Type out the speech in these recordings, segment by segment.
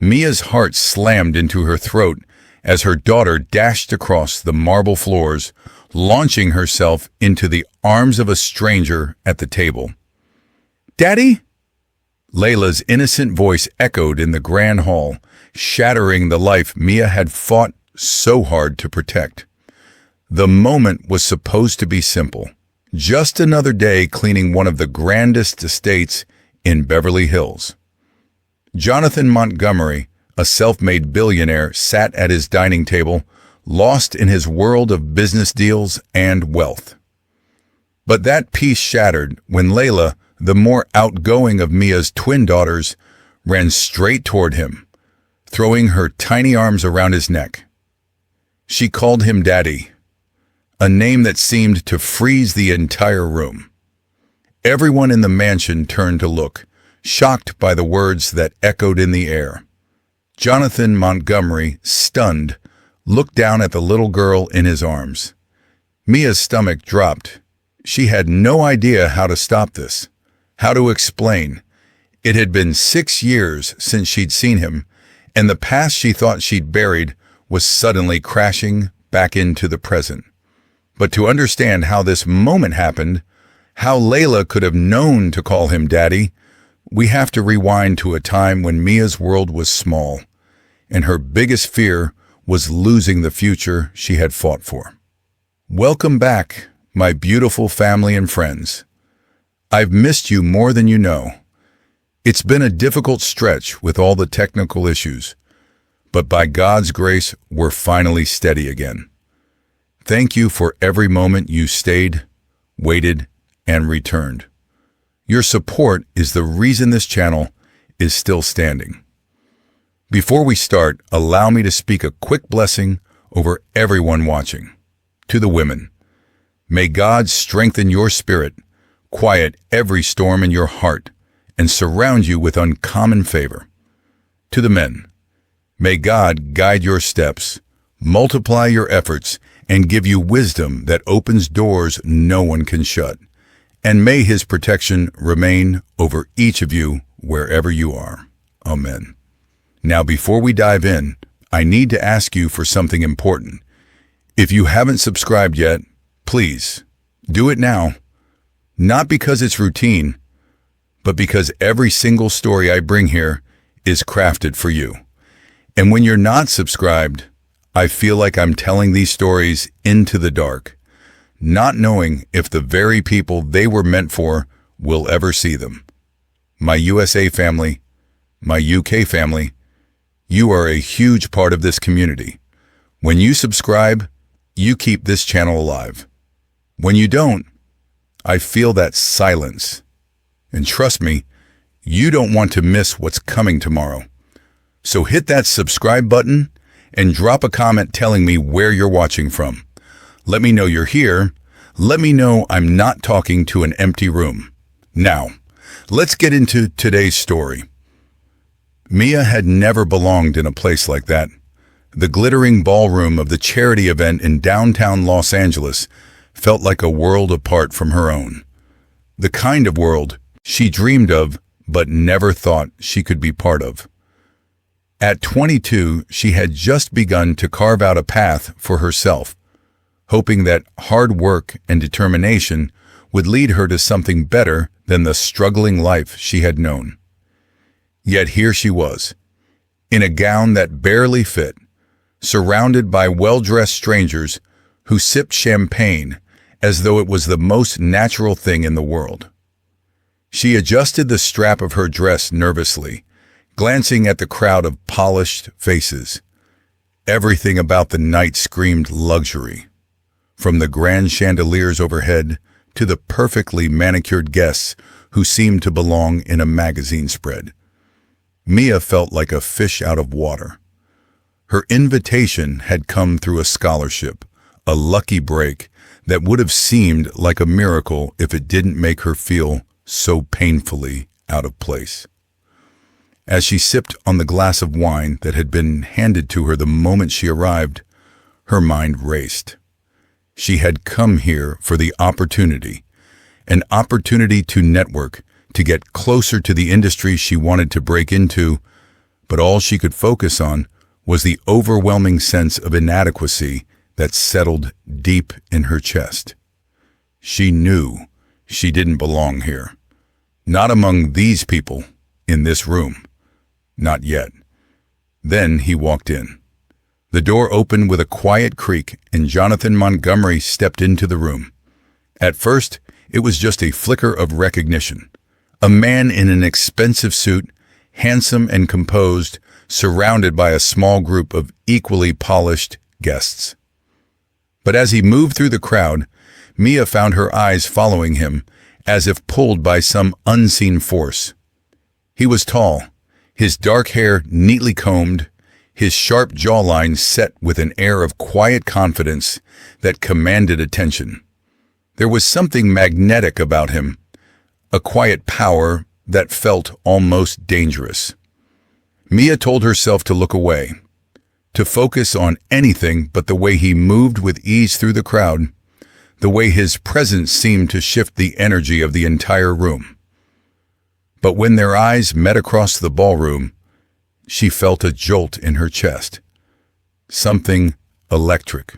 Mia's heart slammed into her throat as her daughter dashed across the marble floors, launching herself into the arms of a stranger at the table. "Daddy?" Layla's innocent voice echoed in the grand hall, shattering the life Mia had fought so hard to protect. The moment was supposed to be simple. Just another day cleaning one of the grandest estates in Beverly Hills. Jonathan Montgomery, a self-made billionaire, sat at his dining table, lost in his world of business deals and wealth. But that peace shattered when Layla, the more outgoing of Mia's twin daughters, ran straight toward him, throwing her tiny arms around his neck. She called him Daddy, a name that seemed to freeze the entire room. Everyone in the mansion turned to look, shocked by the words that echoed in the air. Jonathan Montgomery, stunned, looked down at the little girl in his arms. Mia's stomach dropped. She had no idea how to stop this, how to explain. It had been 6 years since she'd seen him, and the past she thought she'd buried was suddenly crashing back into the present. But to understand how this moment happened, how Layla could have known to call him Daddy, we have to rewind to a time when Mia's world was small, and her biggest fear was losing the future she had fought for. Welcome back, my beautiful family and friends. I've missed you more than you know. It's been a difficult stretch with all the technical issues, but by God's grace, we're finally steady again. Thank you for every moment you stayed, waited, and returned. Your support is the reason this channel is still standing. Before we start, allow me to speak a quick blessing over everyone watching. To the women, may God strengthen your spirit, quiet every storm in your heart, and surround you with uncommon favor. To the men, may God guide your steps, multiply your efforts, and give you wisdom that opens doors no one can shut. And may His protection remain over each of you wherever you are. Amen. Now, before we dive in, I need to ask you for something important. If you haven't subscribed yet, please do it now. Not because it's routine, but because every single story I bring here is crafted for you. And when you're not subscribed, I feel like I'm telling these stories into the dark, not knowing if the very people they were meant for will ever see them. My USA family, my UK family, you are a huge part of this community. When you subscribe, you keep this channel alive. When you don't, I feel that silence. And trust me, you don't want to miss what's coming tomorrow. So hit that subscribe button and drop a comment telling me where you're watching from. Let me know you're here. Let me know I'm not talking to an empty room. Now, let's get into today's story. Mia had never belonged in a place like that. The glittering ballroom of the charity event in downtown Los Angeles felt like a world apart from her own. The kind of world she dreamed of but never thought she could be part of. At 22, she had just begun to carve out a path for herself, hoping that hard work and determination would lead her to something better than the struggling life she had known. Yet here she was, in a gown that barely fit, surrounded by well-dressed strangers who sipped champagne as though it was the most natural thing in the world. She adjusted the strap of her dress nervously, glancing at the crowd of polished faces. Everything about the night screamed luxury, from the grand chandeliers overhead to the perfectly manicured guests who seemed to belong in a magazine spread. Mia felt like a fish out of water. Her invitation had come through a scholarship, a lucky break that would have seemed like a miracle if it didn't make her feel so painfully out of place. As she sipped on the glass of wine that had been handed to her the moment she arrived, her mind raced. She had come here for the opportunity, an opportunity to network, to get closer to the industry she wanted to break into, but all she could focus on was the overwhelming sense of inadequacy that settled deep in her chest. She knew she didn't belong here. Not among these people, in this room. Not yet. Then he walked in. The door opened with a quiet creak, and Jonathan Montgomery stepped into the room. At first, it was just a flicker of recognition. A man in an expensive suit, handsome and composed, surrounded by a small group of equally polished guests. But as he moved through the crowd, Mia found her eyes following him, as if pulled by some unseen force. He was tall, his dark hair neatly combed, his sharp jawline set with an air of quiet confidence that commanded attention. There was something magnetic about him, a quiet power that felt almost dangerous. Mia told herself to look away, to focus on anything but the way he moved with ease through the crowd, the way his presence seemed to shift the energy of the entire room. But when their eyes met across the ballroom, she felt a jolt in her chest. Something electric.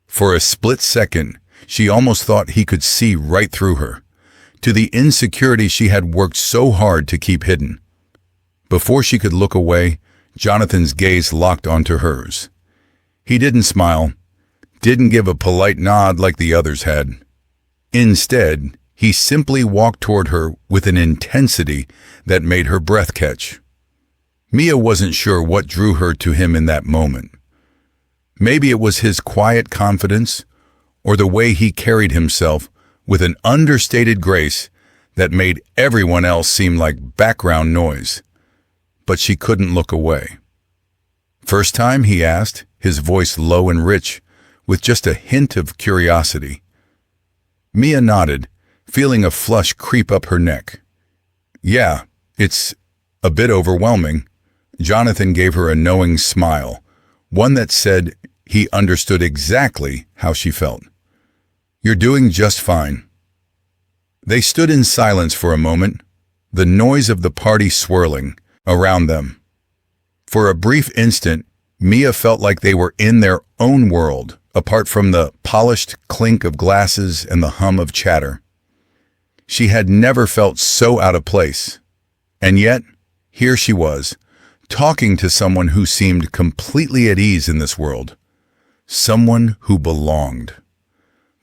For a split second, she almost thought he could see right through her, to the insecurity she had worked so hard to keep hidden. Before she could look away, Jonathan's gaze locked onto hers. He didn't smile, didn't give a polite nod like the others had. Instead, he simply walked toward her with an intensity that made her breath catch. Mia wasn't sure what drew her to him in that moment. Maybe it was his quiet confidence, or the way he carried himself with an understated grace that made everyone else seem like background noise. But she couldn't look away. "First time?" he asked, his voice low and rich, with just a hint of curiosity. Mia nodded, feeling a flush creep up her neck. "Yeah, it's a bit overwhelming." Jonathan gave her a knowing smile, one that said he understood exactly how she felt. "You're doing just fine." They stood in silence for a moment, the noise of the party swirling around them. For a brief instant, Mia felt like they were in their own world, apart from the polished clink of glasses and the hum of chatter. She had never felt so out of place. And yet, here she was, talking to someone who seemed completely at ease in this world. Someone who belonged.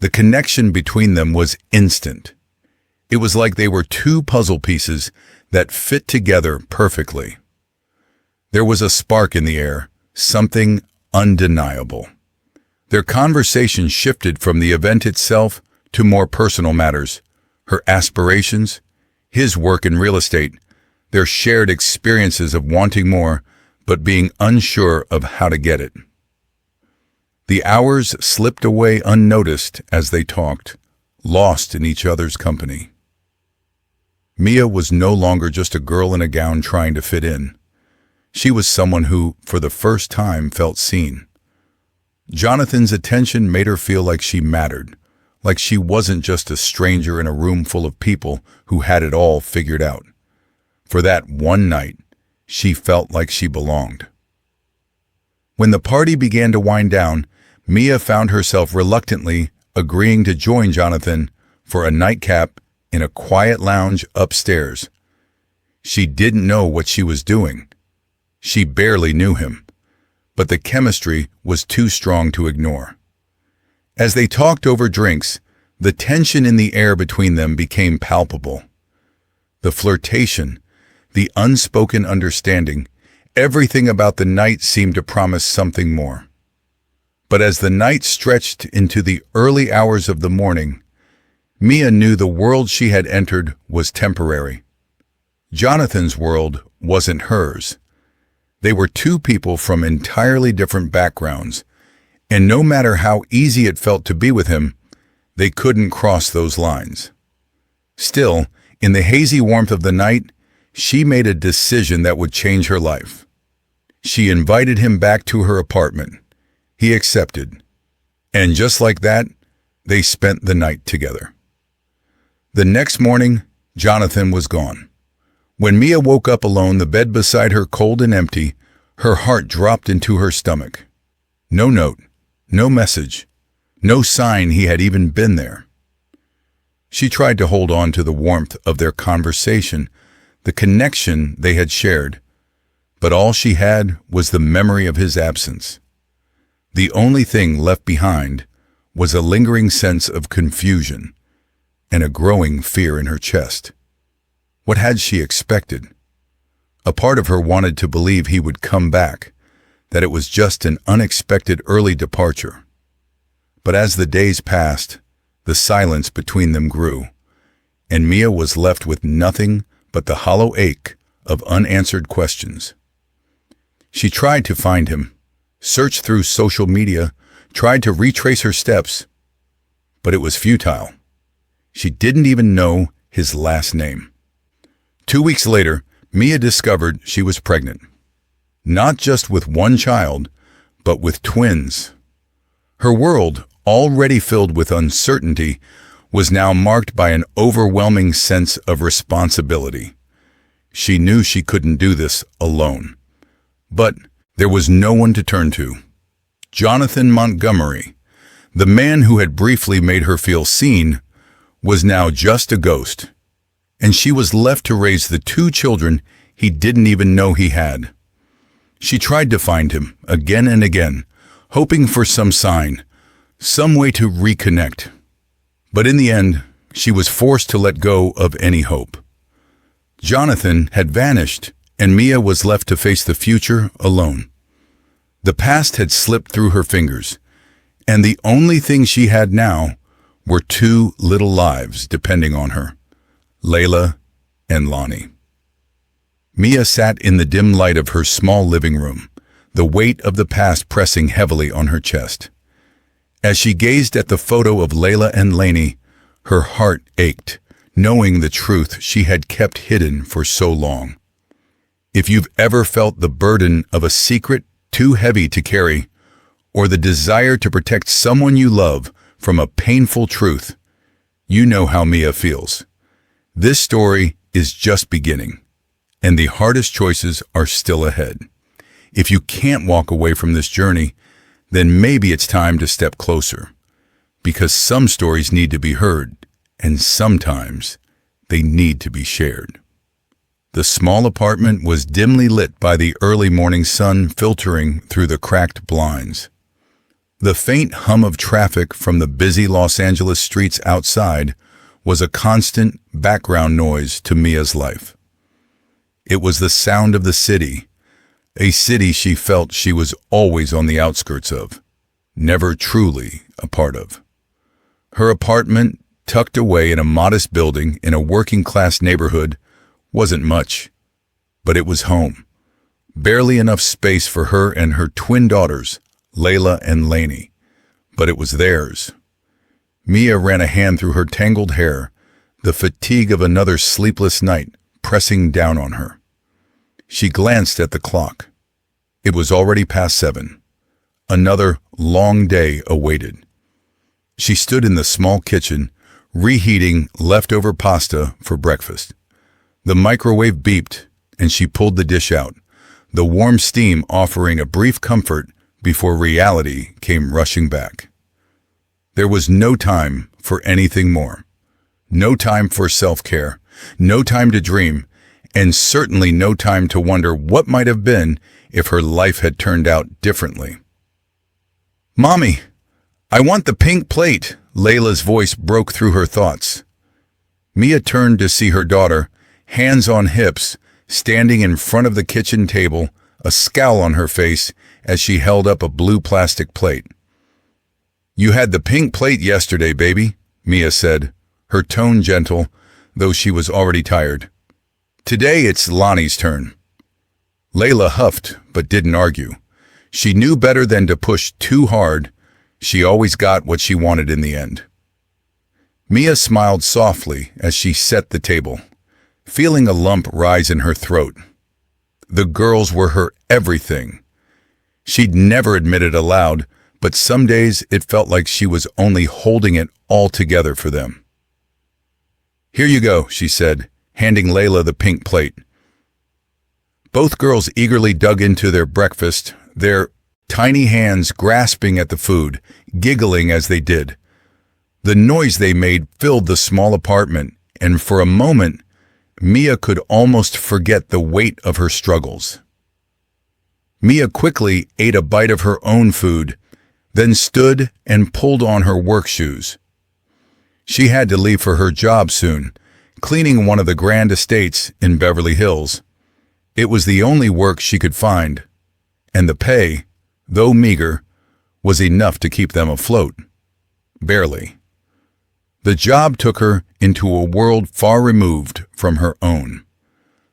The connection between them was instant. It was like they were two puzzle pieces that fit together perfectly. There was a spark in the air, something undeniable. Their conversation shifted from the event itself to more personal matters, her aspirations, his work in real estate, their shared experiences of wanting more, but being unsure of how to get it. The hours slipped away unnoticed as they talked, lost in each other's company. Mia was no longer just a girl in a gown trying to fit in. She was someone who, for the first time, felt seen. Jonathan's attention made her feel like she mattered, like she wasn't just a stranger in a room full of people who had it all figured out. For that one night, she felt like she belonged. When the party began to wind down, Mia found herself reluctantly agreeing to join Jonathan for a nightcap in a quiet lounge upstairs. She didn't know what she was doing. She barely knew him, but the chemistry was too strong to ignore. As they talked over drinks, the tension in the air between them became palpable. The flirtation, the unspoken understanding, everything about the night seemed to promise something more. But as the night stretched into the early hours of the morning, Mia knew the world she had entered was temporary. Jonathan's world wasn't hers. They were two people from entirely different backgrounds, and no matter how easy it felt to be with him, they couldn't cross those lines. Still, in the hazy warmth of the night, she made a decision that would change her life. She invited him back to her apartment. He accepted. And just like that, they spent the night together. The next morning, Jonathan was gone. When Mia woke up alone, the bed beside her cold and empty, her heart dropped into her stomach. No note, no message, no sign he had even been there. She tried to hold on to the warmth of their conversation, the connection they had shared, but all she had was the memory of his absence. The only thing left behind was a lingering sense of confusion and a growing fear in her chest. What had she expected? A part of her wanted to believe he would come back, that it was just an unexpected early departure. But as the days passed, the silence between them grew, and Mia was left with nothing but the hollow ache of unanswered questions. She tried to find him, searched through social media, tried to retrace her steps, but it was futile. She didn't even know his last name. 2 weeks later, Mia discovered she was pregnant. Not just with one child, but with twins. Her world, already filled with uncertainty, was now marked by an overwhelming sense of responsibility. She knew she couldn't do this alone. But there was no one to turn to. Jonathan Montgomery, the man who had briefly made her feel seen, was now just a ghost, and she was left to raise the 2 children he didn't even know he had. She tried to find him again and again, hoping for some sign, some way to reconnect. But in the end, she was forced to let go of any hope. Jonathan had vanished, and Mia was left to face the future alone. The past had slipped through her fingers, and the only thing she had now were 2 little lives depending on her, Layla and Lani. Mia sat in the dim light of her small living room, the weight of the past pressing heavily on her chest. As she gazed at the photo of Layla and Lani, her heart ached, knowing the truth she had kept hidden for so long. If you've ever felt the burden of a secret too heavy to carry, or the desire to protect someone you love from a painful truth, you know how Mia feels. This story is just beginning, and the hardest choices are still ahead. If you can't walk away from this journey, then maybe it's time to step closer, because some stories need to be heard, and sometimes they need to be shared. The small apartment was dimly lit by the early morning sun filtering through the cracked blinds. The faint hum of traffic from the busy Los Angeles streets outside was a constant background noise to Mia's life. It was the sound of the city, a city she felt she was always on the outskirts of, never truly a part of. Her apartment, tucked away in a modest building in a working-class neighborhood, wasn't much, but it was home. Barely enough space for her and her twin daughters, Layla and Lani, but it was theirs. Mia ran a hand through her tangled hair, the fatigue of another sleepless night pressing down on her. She glanced at the clock. It was already past 7. Another long day awaited. She stood in the small kitchen, reheating leftover pasta for breakfast. The microwave beeped, and she pulled the dish out, the warm steam offering a brief comfort before reality came rushing back. There was no time for anything more. No time for self-care, no time to dream, and certainly no time to wonder what might have been if her life had turned out differently. "Mommy, I want the pink plate," Layla's voice broke through her thoughts. Mia turned to see her daughter, hands on hips, standing in front of the kitchen table, a scowl on her face as she held up a blue plastic plate. "You had the pink plate yesterday, baby," Mia said, her tone gentle, though she was already tired. "Today it's Lani's turn." Layla huffed but didn't argue. She knew better than to push too hard. She always got what she wanted in the end. Mia smiled softly as she set the table, feeling a lump rise in her throat. The girls were her everything. She'd never admit it aloud, but some days it felt like she was only holding it all together for them. "Here you go," she said, handing Layla the pink plate. Both girls eagerly dug into their breakfast, their tiny hands grasping at the food, giggling as they did. The noise they made filled the small apartment, and for a moment, Mia could almost forget the weight of her struggles. Mia quickly ate a bite of her own food, then stood and pulled on her work shoes. She had to leave for her job soon, cleaning one of the grand estates in Beverly Hills. It was the only work she could find, and the pay, though meager, was enough to keep them afloat. Barely. The job took her into a world far removed from her own.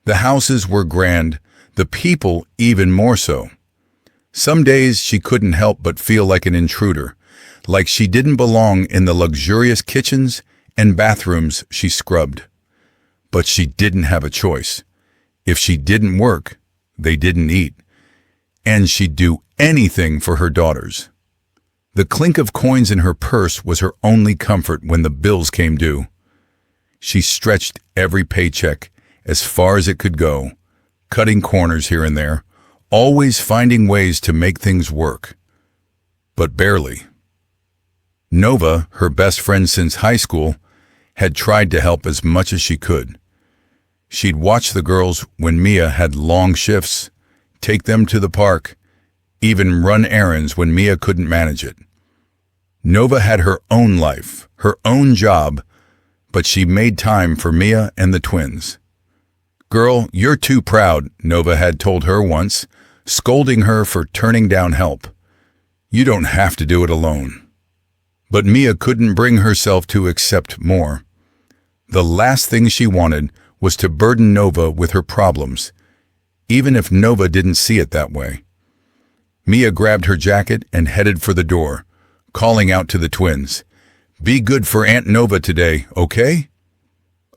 The houses were grand, the people even more so. Some days she couldn't help but feel like an intruder, like she didn't belong in the luxurious kitchens and bathrooms she scrubbed. But she didn't have a choice. If she didn't work, they didn't eat. And she'd do anything for her daughters. The clink of coins in her purse was her only comfort when the bills came due. She stretched every paycheck as far as it could go, cutting corners here and there, always finding ways to make things work. But barely. Nova, her best friend since high school, had tried to help as much as she could. She'd watch the girls when Mia had long shifts, take them to the park, even run errands when Mia couldn't manage it. Nova had her own life, her own job, but she made time for Mia and the twins. "Girl, you're too proud," Nova had told her once, scolding her for turning down help. "You don't have to do it alone." But Mia couldn't bring herself to accept more. The last thing she wanted was to burden Nova with her problems, even if Nova didn't see it that way. Mia grabbed her jacket and headed for the door, calling out to the twins, "Be good for Aunt Nova today, okay?"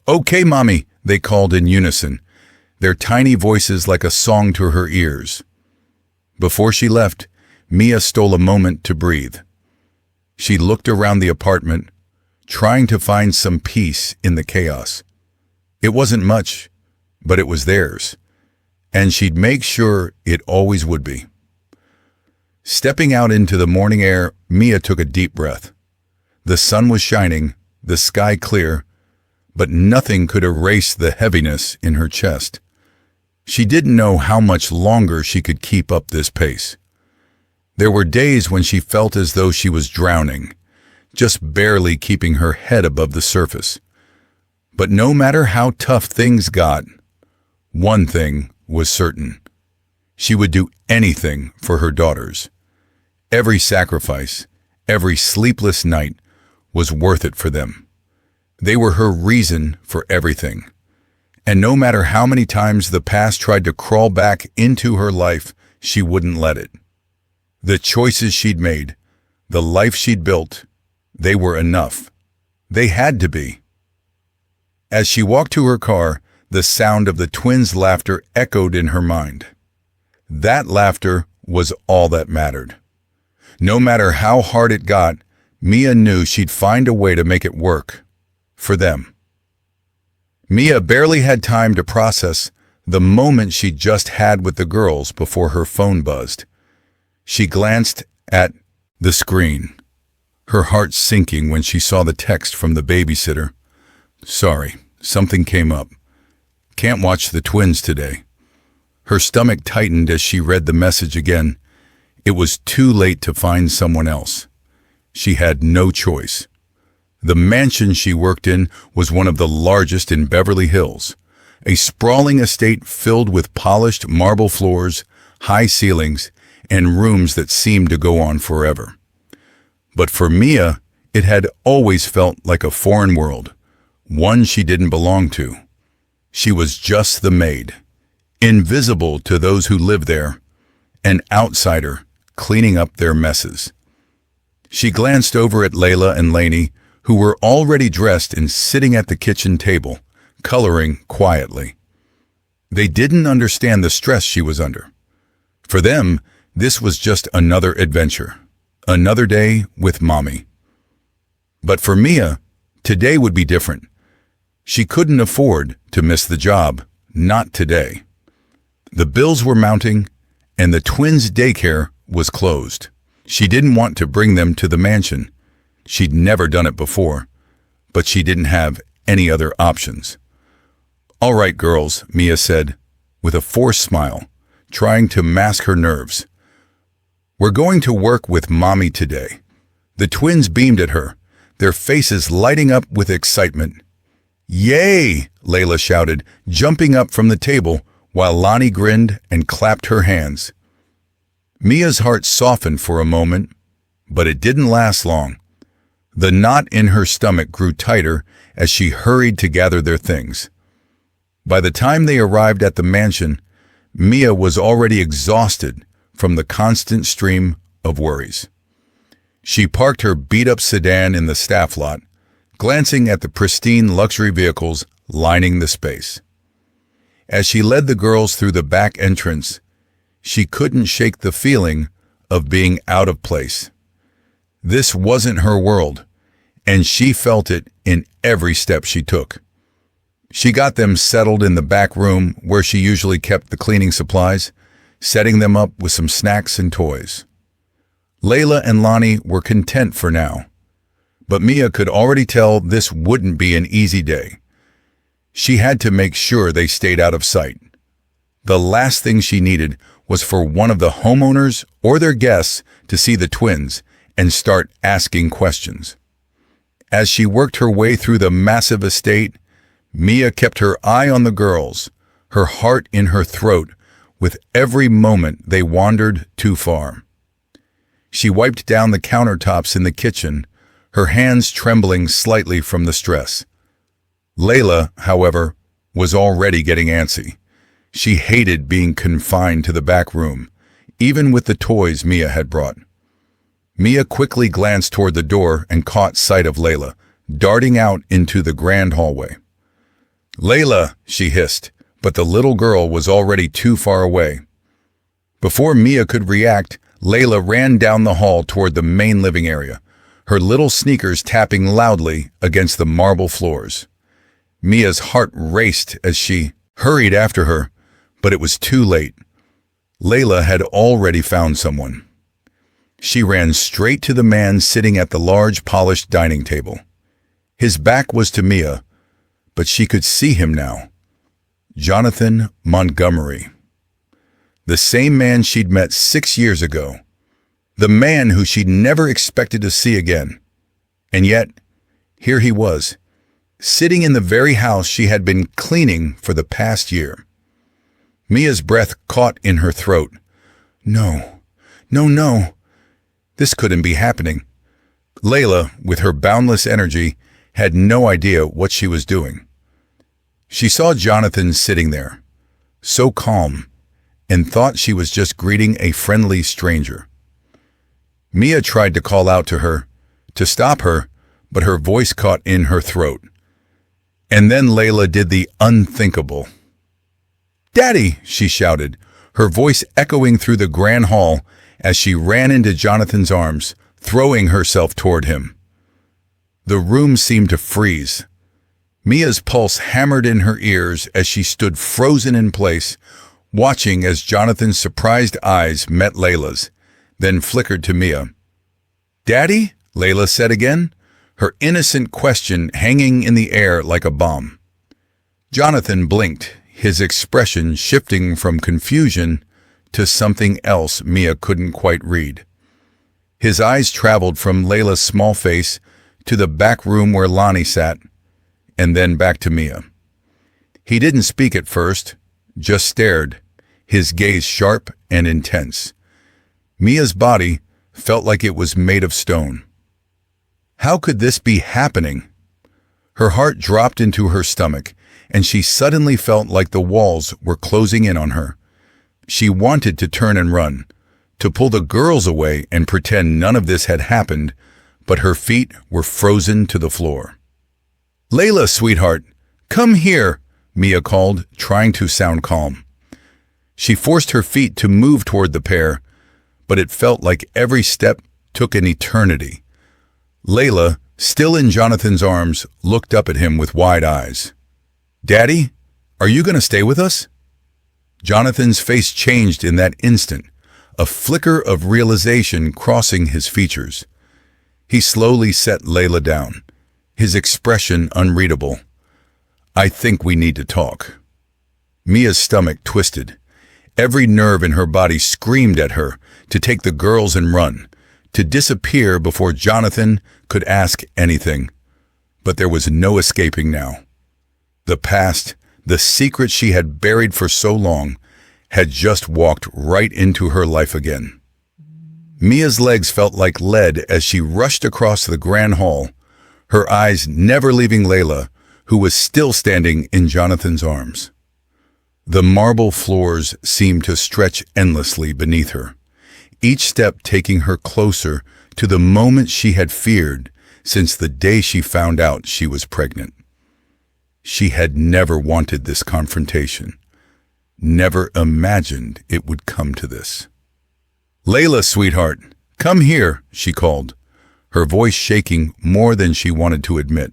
"Okay, Mommy," they called in unison, their tiny voices like a song to her ears. Before she left, Mia stole a moment to breathe. She looked around the apartment, trying to find some peace in the chaos. It wasn't much, but it was theirs, and she'd make sure it always would be. Stepping out into the morning air, Mia took a deep breath. The sun was shining, the sky clear, but nothing could erase the heaviness in her chest. She didn't know how much longer she could keep up this pace. There were days when she felt as though she was drowning, just barely keeping her head above the surface. But no matter how tough things got, one thing was certain. She would do anything for her daughters. Every sacrifice, every sleepless night was worth it for them. They were her reason for everything. And no matter how many times the past tried to crawl back into her life, she wouldn't let it. The choices she'd made, the life she'd built, they were enough. They had to be. As she walked to her car, the sound of the twins' laughter echoed in her mind. That laughter was all that mattered. No matter how hard it got, Mia knew she'd find a way to make it work. For them. Mia barely had time to process the moment she just had with the girls before her phone buzzed. She glanced at the screen, her heart sinking when she saw the text from the babysitter. "Sorry, something came up. Can't watch the twins today." Her stomach tightened as she read the message again. It was too late to find someone else. She had no choice. The mansion she worked in was one of the largest in Beverly Hills, a sprawling estate filled with polished marble floors, high ceilings, and rooms that seemed to go on forever. But for Mia, it had always felt like a foreign world, one she didn't belong to. She was just the maid, invisible to those who lived there, an outsider cleaning up their messes. She glanced over at Layla and Lani, who were already dressed and sitting at the kitchen table, coloring quietly. They didn't understand the stress she was under. For them, this was just another adventure, another day with Mommy. But for Mia, today would be different. She couldn't afford to miss the job, not today. The bills were mounting, and the twins' daycare was closed. She didn't want to bring them to the mansion. She'd never done it before, but she didn't have any other options. "All right, girls," Mia said, with a forced smile, trying to mask her nerves. "We're going to work with Mommy today." The twins beamed at her, their faces lighting up with excitement. "Yay!" Layla shouted, jumping up from the table, while Lani grinned and clapped her hands. Mia's heart softened for a moment, but it didn't last long. The knot in her stomach grew tighter as she hurried to gather their things. By the time they arrived at the mansion, Mia was already exhausted from the constant stream of worries. She parked her beat-up sedan in the staff lot, glancing at the pristine luxury vehicles lining the space. As she led the girls through the back entrance, she couldn't shake the feeling of being out of place. This wasn't her world, and she felt it in every step she took. She got them settled in the back room where she usually kept the cleaning supplies, setting them up with some snacks and toys. Layla and Lani were content for now, but Mia could already tell this wouldn't be an easy day. She had to make sure they stayed out of sight. The last thing she needed was for one of the homeowners or their guests to see the twins and start asking questions. As she worked her way through the massive estate, Mia kept her eye on the girls, her heart in her throat with every moment they wandered too far. She wiped down the countertops in the kitchen, her hands trembling slightly from the stress. Layla, however, was already getting antsy. She hated being confined to the back room, even with the toys Mia had brought. Mia quickly glanced toward the door and caught sight of Layla, darting out into the grand hallway. "Layla," she hissed, but the little girl was already too far away. Before Mia could react, Layla ran down the hall toward the main living area, her little sneakers tapping loudly against the marble floors. Mia's heart raced as she hurried after her, but it was too late. Layla had already found someone. She ran straight to the man sitting at the large polished dining table. His back was to Mia, but she could see him now. Jonathan Montgomery. The same man she'd met 6 years ago. The man who she'd never expected to see again. And yet, here he was, sitting in the very house she had been cleaning for the past year. Mia's breath caught in her throat. No. This couldn't be happening. Layla, with her boundless energy, had no idea what she was doing. She saw Jonathan sitting there, so calm, and thought she was just greeting a friendly stranger. Mia tried to call out to her, to stop her, but her voice caught in her throat. And then Layla did the unthinkable. "Daddy!" she shouted, her voice echoing through the grand hall as she ran into Jonathan's arms, throwing herself toward him. The room seemed to freeze. Mia's pulse hammered in her ears as she stood frozen in place, watching as Jonathan's surprised eyes met Layla's, then flickered to Mia. "Daddy?" Layla said again, her innocent question hanging in the air like a bomb. Jonathan blinked, his expression shifting from confusion to something else Mia couldn't quite read. His eyes traveled from Layla's small face to the back room where Lani sat, and then back to Mia. He didn't speak at first, just stared, his gaze sharp and intense. Mia's body felt like it was made of stone. How could this be happening? Her heart dropped into her stomach, and she suddenly felt like the walls were closing in on her. She wanted to turn and run, to pull the girls away and pretend none of this had happened, but her feet were frozen to the floor. "Layla, sweetheart, come here," Mia called, trying to sound calm. She forced her feet to move toward the pair, but it felt like every step took an eternity. Layla, still in Jonathan's arms, looked up at him with wide eyes. "Daddy, are you going to stay with us?" Jonathan's face changed in that instant, a flicker of realization crossing his features. He slowly set Layla down, his expression unreadable. "I think we need to talk." Mia's stomach twisted. Every nerve in her body screamed at her to take the girls and run, to disappear before Jonathan could ask anything. But there was no escaping now. The past, the secret she had buried for so long, had just walked right into her life again. Mia's legs felt like lead as she rushed across the grand hall, her eyes never leaving Layla, who was still standing in Jonathan's arms. The marble floors seemed to stretch endlessly beneath her, each step taking her closer to the moment she had feared since the day she found out she was pregnant. She had never wanted this confrontation, never imagined it would come to this. "Layla, sweetheart, come here," she called, her voice shaking more than she wanted to admit.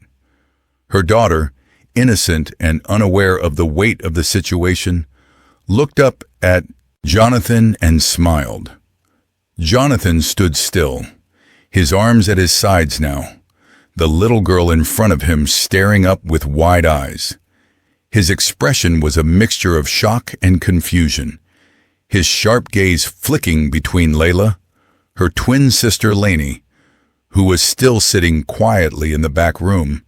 Her daughter, innocent and unaware of the weight of the situation, looked up at Jonathan and smiled. Jonathan stood still, his arms at his sides now, the little girl in front of him staring up with wide eyes. His expression was a mixture of shock and confusion, his sharp gaze flicking between Layla, her twin sister Lani, who was still sitting quietly in the back room,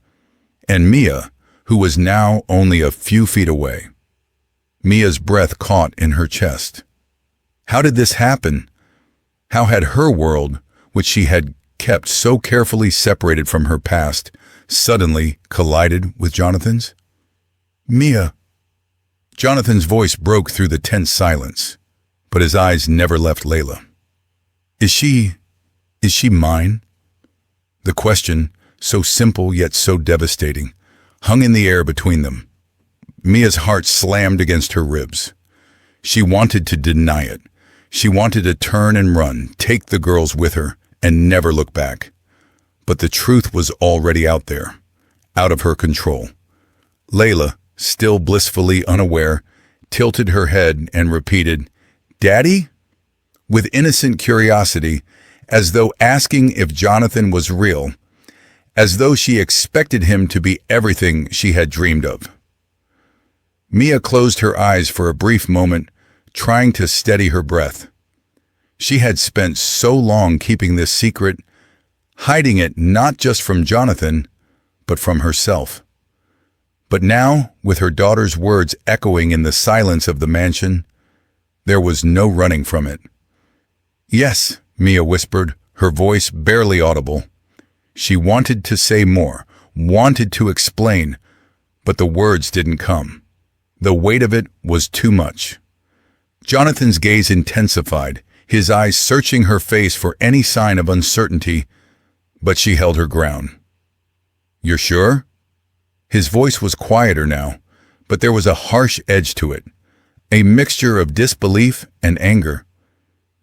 and Mia, who was now only a few feet away. Mia's breath caught in her chest. How did this happen? How had her world, which she had kept so carefully separated from her past, suddenly collided with Jonathan's? "Mia." Jonathan's voice broke through the tense silence, but his eyes never left Layla. Is she mine?" The question, so simple yet so devastating, hung in the air between them. Mia's heart slammed against her ribs. She wanted to deny it. She wanted to turn and run, take the girls with her, and never look back. But the truth was already out there, out of her control. Layla, still blissfully unaware, tilted her head and repeated, "Daddy?" with innocent curiosity, as though asking if Jonathan was real, as though she expected him to be everything she had dreamed of. Mia closed her eyes for a brief moment, trying to steady her breath. She had spent so long keeping this secret, hiding it not just from Jonathan, but from herself. But now, with her daughter's words echoing in the silence of the mansion, there was no running from it. "Yes," Mia whispered, her voice barely audible. She wanted to say more, wanted to explain, but the words didn't come. The weight of it was too much. Jonathan's gaze intensified, his eyes searching her face for any sign of uncertainty, but she held her ground. "You're sure?" His voice was quieter now, but there was a harsh edge to it, a mixture of disbelief and anger.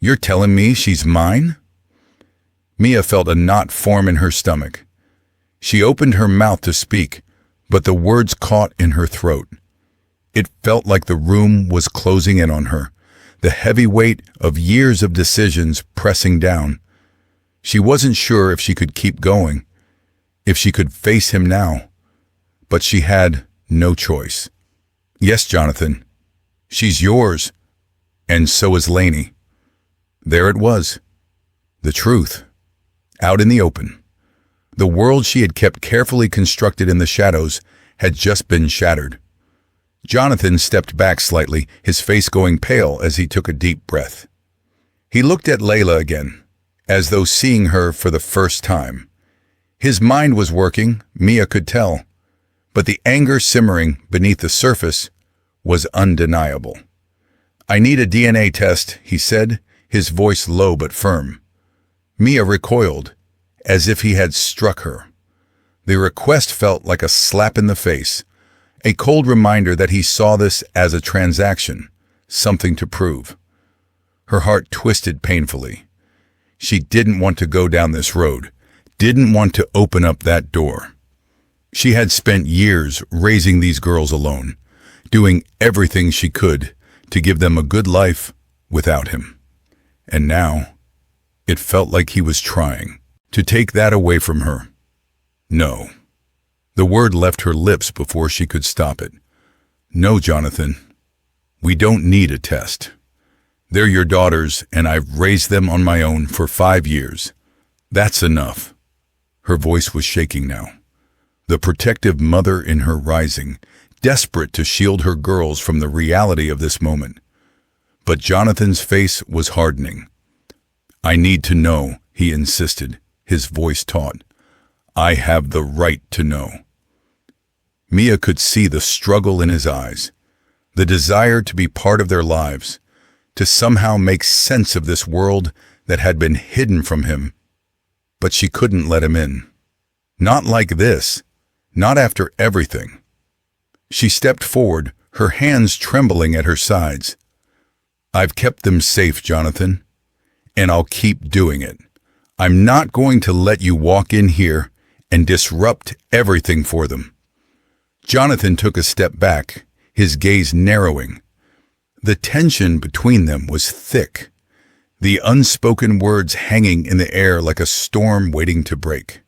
"You're telling me she's mine?" Mia felt a knot form in her stomach. She opened her mouth to speak, but the words caught in her throat. It felt like the room was closing in on her, the heavy weight of years of decisions pressing down. She wasn't sure if she could keep going, if she could face him now. But she had no choice. "Yes, Jonathan, she's yours, and so is Lani." There it was, the truth, out in the open. The world she had kept carefully constructed in the shadows had just been shattered. Jonathan stepped back slightly, his face going pale as he took a deep breath. He looked at Layla again, as though seeing her for the first time. His mind was working, Mia could tell, but the anger simmering beneath the surface was undeniable. "I need a DNA test," he said, his voice low but firm. Mia recoiled, as if he had struck her. The request felt like a slap in the face, a cold reminder that he saw this as a transaction, something to prove. Her heart twisted painfully. She didn't want to go down this road, didn't want to open up that door. She had spent years raising these girls alone, doing everything she could to give them a good life without him. And now, it felt like he was trying to take that away from her. No. The word left her lips before she could stop it. No, Jonathan. We don't need a test. They're your daughters, and I've raised them on my own for 5 years. That's enough. Her voice was shaking now. The protective mother in her rising, desperate to shield her girls from the reality of this moment. But Jonathan's face was hardening. I need to know, he insisted, his voice taut. I have the right to know. Mia could see the struggle in his eyes, the desire to be part of their lives, to somehow make sense of this world that had been hidden from him. But she couldn't let him in. Not like this, not after everything. She stepped forward, her hands trembling at her sides. I've kept them safe, Jonathan, and I'll keep doing it. I'm not going to let you walk in here and disrupt everything for them. Jonathan took a step back, his gaze narrowing. The tension between them was thick, the unspoken words hanging in the air like a storm waiting to break.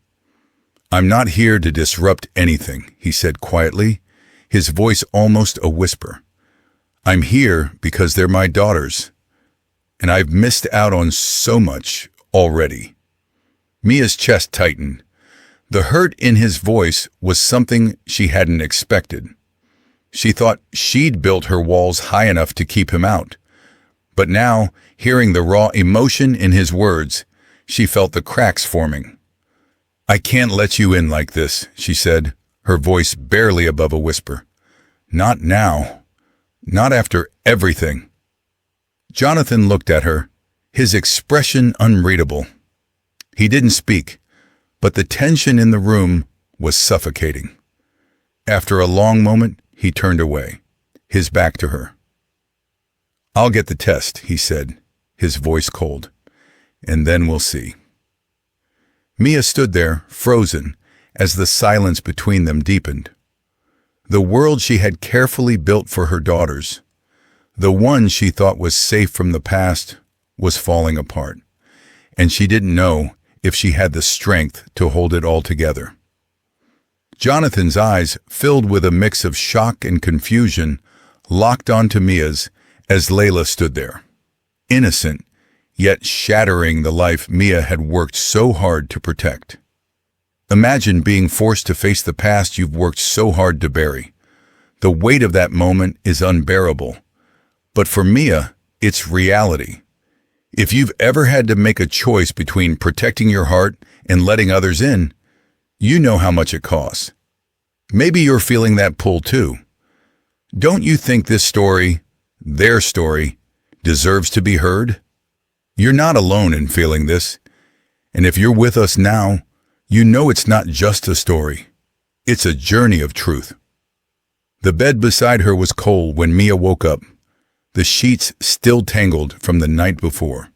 I'm not here to disrupt anything, he said quietly, his voice almost a whisper. I'm here because they're my daughters, and I've missed out on so much already. Mia's chest tightened. The hurt in his voice was something she hadn't expected. She thought she'd built her walls high enough to keep him out. But now, hearing the raw emotion in his words, she felt the cracks forming. I can't let you in like this, she said, her voice barely above a whisper. Not now. Not after everything. Jonathan looked at her, his expression unreadable. He didn't speak, but the tension in the room was suffocating. After a long moment, he turned away, his back to her. I'll get the test, he said, his voice cold, and then we'll see. Mia stood there, frozen, as the silence between them deepened. The world she had carefully built for her daughters, the one she thought was safe from the past, was falling apart, and she didn't know if she had the strength to hold it all together. Jonathan's eyes, filled with a mix of shock and confusion, locked onto Mia's as Layla stood there, innocent, yet shattering the life Mia had worked so hard to protect. Imagine being forced to face the past you've worked so hard to bury. The weight of that moment is unbearable. But for Mia, it's reality. If you've ever had to make a choice between protecting your heart and letting others in, you know how much it costs. Maybe you're feeling that pull too. Don't you think this story, their story, deserves to be heard? You're not alone in feeling this, and if you're with us now, you know it's not just a story. It's a journey of truth. The bed beside her was cold when Mia woke up, the sheets still tangled from the night before.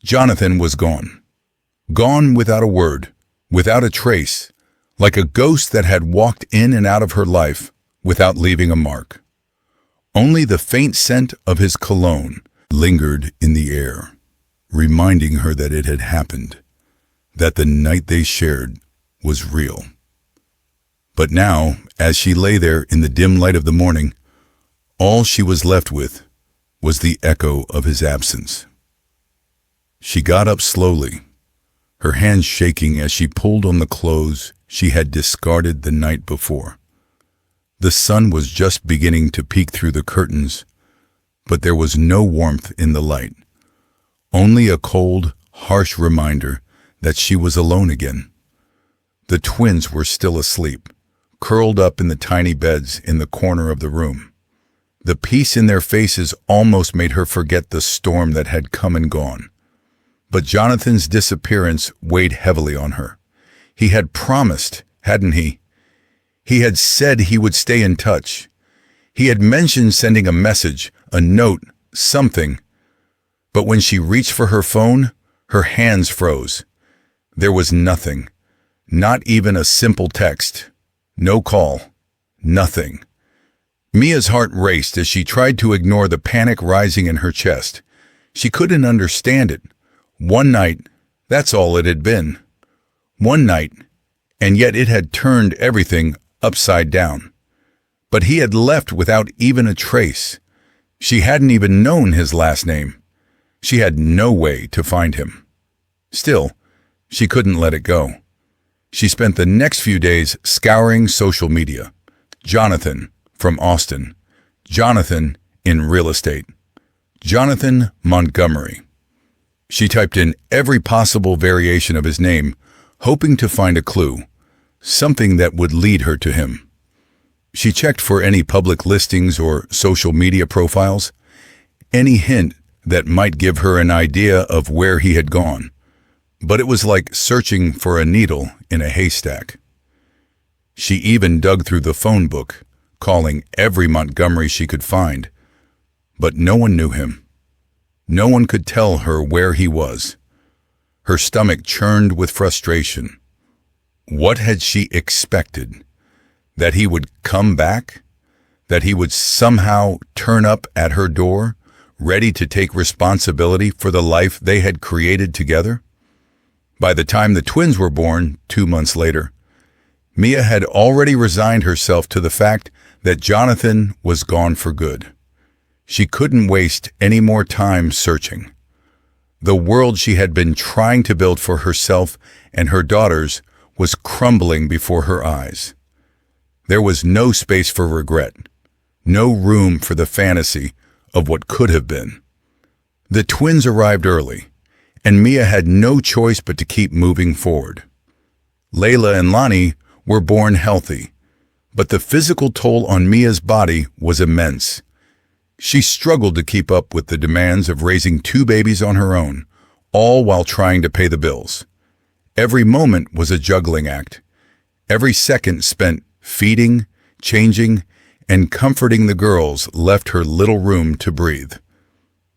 Jonathan was gone. Gone without a word, without a trace, like a ghost that had walked in and out of her life without leaving a mark. Only the faint scent of his cologne lingered in the air, reminding her that it had happened, that the night they shared was real. But now, as she lay there in the dim light of the morning, all she was left with was the echo of his absence. She got up slowly, her hands shaking as she pulled on the clothes she had discarded the night before. The sun was just beginning to peek through the curtains, but there was no warmth in the light, only a cold, harsh reminder that she was alone again. The twins were still asleep, curled up in the tiny beds in the corner of the room. The peace in their faces almost made her forget the storm that had come and gone. But Jonathan's disappearance weighed heavily on her. He had promised, hadn't he? He had said he would stay in touch. He had mentioned sending a message, a note, something. But when she reached for her phone, her hands froze. There was nothing, not even a simple text. No call, nothing. Mia's heart raced as she tried to ignore the panic rising in her chest. She couldn't understand it. One night, that's all it had been. One night, and yet it had turned everything upside down. But he had left without even a trace. She hadn't even known his last name. She had no way to find him. Still, she couldn't let it go. She spent the next few days scouring social media. Jonathan from Austin. Jonathan in real estate. Jonathan Montgomery. She typed in every possible variation of his name, hoping to find a clue, something that would lead her to him. She checked for any public listings or social media profiles, any hint that might give her an idea of where he had gone. But it was like searching for a needle in a haystack. She even dug through the phone book, calling every Montgomery she could find. But no one knew him. No one could tell her where he was. Her stomach churned with frustration. What had she expected? That he would come back? That he would somehow turn up at her door, ready to take responsibility for the life they had created together? By the time the twins were born, 2 months later, Mia had already resigned herself to the fact that Jonathan was gone for good. She couldn't waste any more time searching. The world she had been trying to build for herself and her daughters was crumbling before her eyes. There was no space for regret, no room for the fantasy of what could have been. The twins arrived early, and Mia had no choice but to keep moving forward. Layla and Lani were born healthy, but the physical toll on Mia's body was immense. She struggled to keep up with the demands of raising 2 babies on her own, all while trying to pay the bills. Every moment was a juggling act. Every second spent feeding, changing, and comforting the girls left her little room to breathe.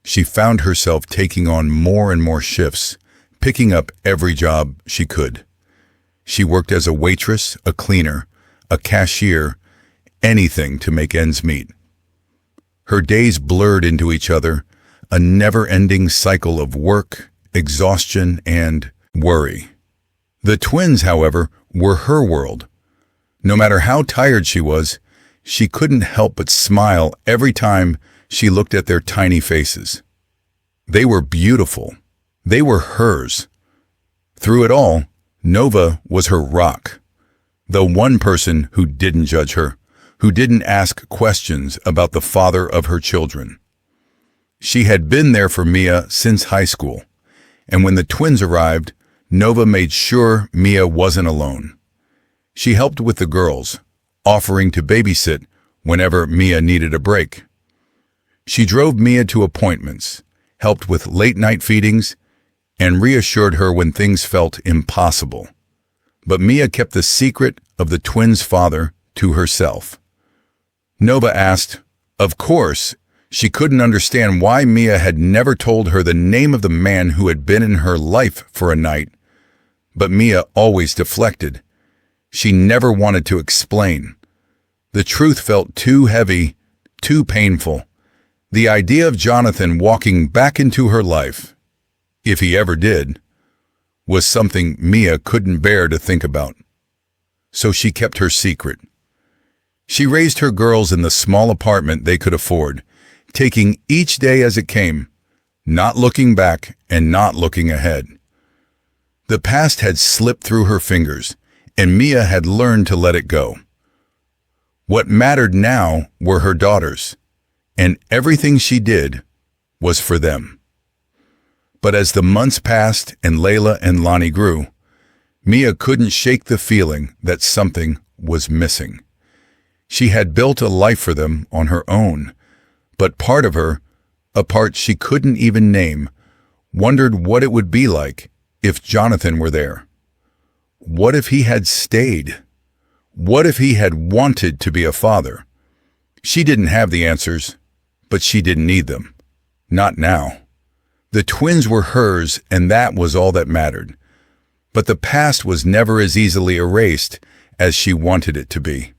She found herself taking on more and more shifts, picking up every job she could. She worked as a waitress, a cleaner, a cashier, anything to make ends meet. Her days blurred into each other, a never-ending cycle of work, exhaustion, and worry. The twins, however, were her world. No matter how tired she was, she couldn't help but smile every time she looked at their tiny faces. They were beautiful. They were hers. Through it all, Nova was her rock. The one person who didn't judge her, who didn't ask questions about the father of her children. She had been there for Mia since high school, and when the twins arrived, Nova made sure Mia wasn't alone. She helped with the girls, offering to babysit whenever Mia needed a break. She drove Mia to appointments, helped with late-night feedings, and reassured her when things felt impossible. But Mia kept the secret of the twins' father to herself. Nova asked, of course, she couldn't understand why Mia had never told her the name of the man who had been in her life for a night. But Mia always deflected. She never wanted to explain. The truth felt too heavy, too painful. The idea of Jonathan walking back into her life, if he ever did, was something Mia couldn't bear to think about. So she kept her secret. She raised her girls in the small apartment they could afford, taking each day as it came, not looking back and not looking ahead. The past had slipped through her fingers, and Mia had learned to let it go. What mattered now were her daughters, and everything she did was for them. But as the months passed and Layla and Lani grew, Mia couldn't shake the feeling that something was missing. She had built a life for them on her own, but part of her, a part she couldn't even name, wondered what it would be like if Jonathan were there. What if he had stayed? What if he had wanted to be a father? She didn't have the answers, but she didn't need them. Not now. The twins were hers, and that was all that mattered. But the past was never as easily erased as she wanted it to be.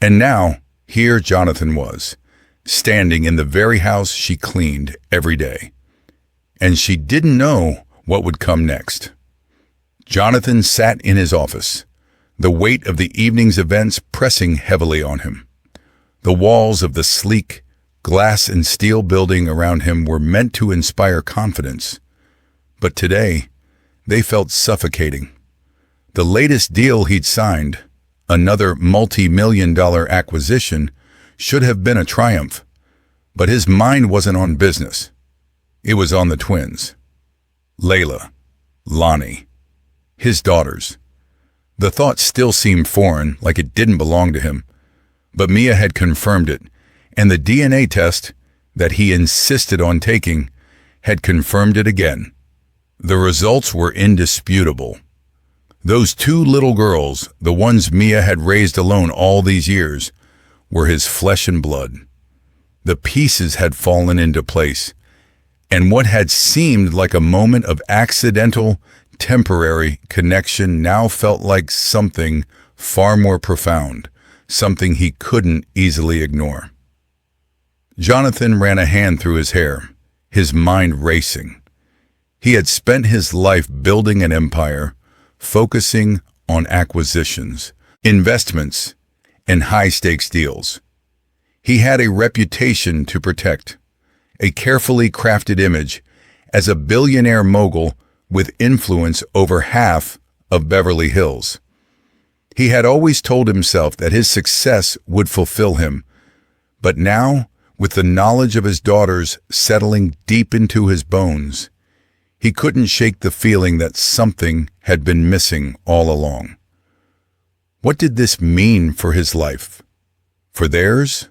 And now, Here Jonathan was, standing in the very house she cleaned every day. And she didn't know what would come next. Jonathan sat in his office, the weight of the evening's events pressing heavily on him. The walls of the sleek, glass and steel building around him were meant to inspire confidence. But today, they felt suffocating. The latest deal he'd signed, another multi-million-dollar acquisition, should have been a triumph. But his mind wasn't on business. It was on the twins. Layla, Lani, his daughters. The thought still seemed foreign, like it didn't belong to him. But Mia had confirmed it, and the DNA test that he insisted on taking had confirmed it again. The results were indisputable. Those two little girls, the ones Mia had raised alone all these years, were his flesh and blood. The pieces had fallen into place, and what had seemed like a moment of accidental, temporary connection now felt like something far more profound, something he couldn't easily ignore. Jonathan ran a hand through his hair, his mind racing. He had spent his life building an empire, focusing on acquisitions, investments, and high-stakes deals. He had a reputation to protect, a carefully crafted image as a billionaire mogul with influence over half of Beverly Hills. He had always told himself that his success would fulfill him, but now, with the knowledge of his daughters settling deep into his bones, he couldn't shake the feeling that something had been missing all along. What did this mean for his life? For theirs?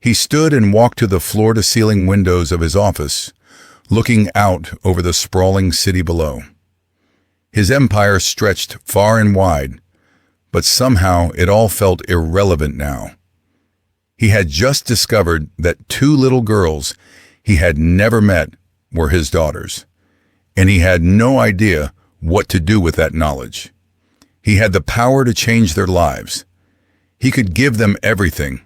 He stood and walked to the floor-to-ceiling windows of his office, looking out over the sprawling city below. His empire stretched far and wide, but somehow it all felt irrelevant now. He had just discovered that two little girls he had never met were his daughters, and he had no idea what to do with that knowledge. He had the power to change their lives. He could give them everything: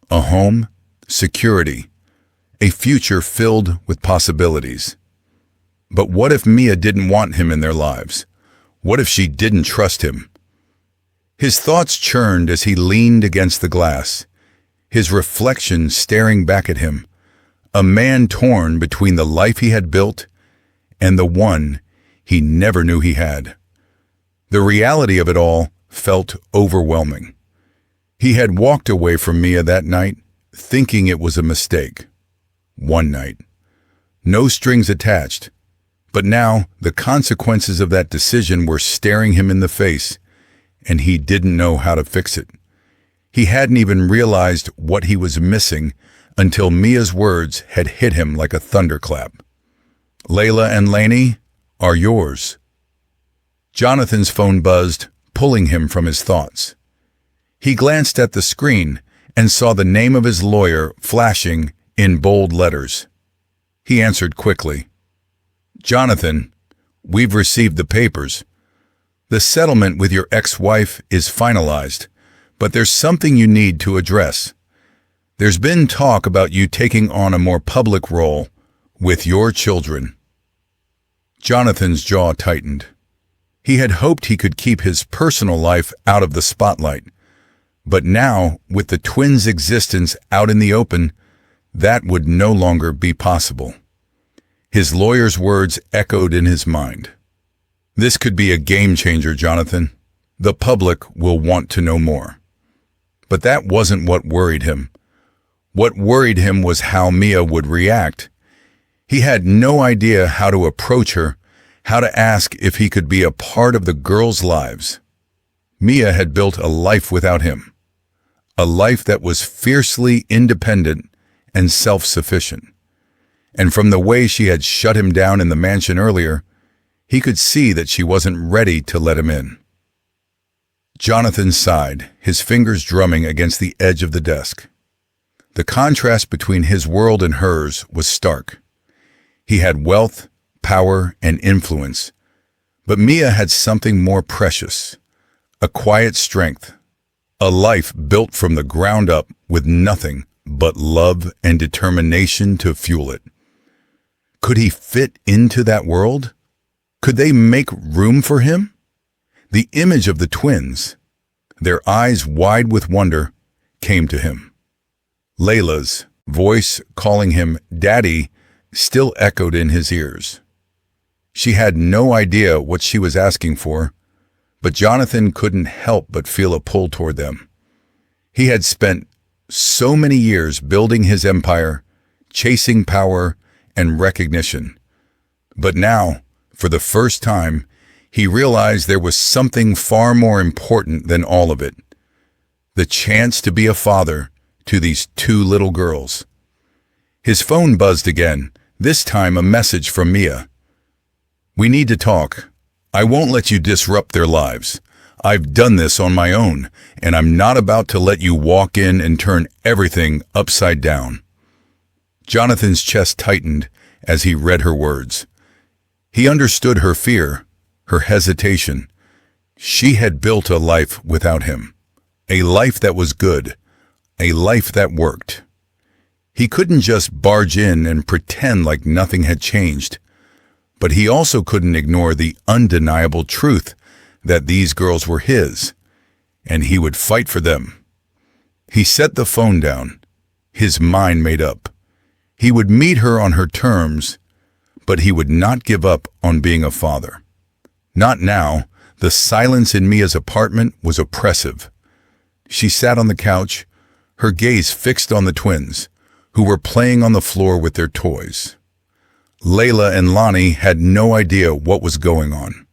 a home, security, a future filled with possibilities. But what if Mia didn't want him in their lives? What if she didn't trust him? His thoughts churned as he leaned against the glass, his reflection staring back at him, a man torn between the life he had built and the one he never knew he had. The reality of it all felt overwhelming. He had walked away from Mia that night, thinking it was a mistake. One night. No strings attached. But now the consequences of that decision were staring him in the face, and he didn't know how to fix it. He hadn't even realized what he was missing until Mia's words had hit him like a thunderclap. Layla and Lani are yours. Jonathan's phone buzzed, pulling him from his thoughts. He glanced at the screen and saw the name of his lawyer flashing in bold letters. He answered quickly. Jonathan, we've received the papers. The settlement with your ex-wife is finalized, but there's something you need to address. There's been talk about you taking on a more public role with your children. Jonathan's jaw tightened. He had hoped he could keep his personal life out of the spotlight, but now, with the twins' existence out in the open, that would no longer be possible. His lawyer's words echoed in his mind. This could be a game changer, Jonathan. The public will want to know more. But that wasn't what worried him. What worried him was how Mia would react. He had no idea how to approach her, how to ask if he could be a part of the girls' lives. Mia had built a life without him, a life that was fiercely independent and self-sufficient. And from the way she had shut him down in the mansion earlier, he could see that she wasn't ready to let him in. Jonathan sighed, his fingers drumming against the edge of the desk. The contrast between his world and hers was stark. He had wealth, power, and influence, but Mia had something more precious, a quiet strength, A life built from the ground up with nothing but love and determination to fuel it. Could he fit into that world? Could they make room for him? The image of the twins, their eyes wide with wonder, came to him. Layla's voice calling him Daddy still echoed in his ears. She had no idea what she was asking for, but Jonathan couldn't help but feel a pull toward them. He had spent so many years building his empire, chasing power and recognition. But now, for the first time, he realized there was something far more important than all of it. The chance to be a father to these two little girls. His phone buzzed again, this time a message from Mia. "We need to talk. I won't let you disrupt their lives. I've done this on my own, and I'm not about to let you walk in and turn everything upside down." Jonathan's chest tightened as he read her words. He understood her fear, her hesitation. She had built a life without him, a life that was good, a life that worked. He couldn't just barge in and pretend like nothing had changed, but he also couldn't ignore the undeniable truth that these girls were his, and he would fight for them. He set the phone down, his mind made up. He would meet her on her terms, but he would not give up on being a father. Not now. The silence in Mia's apartment was oppressive. She sat on the couch, her gaze fixed on the twins, who were playing on the floor with their toys. Layla and Lani had no idea what was going on,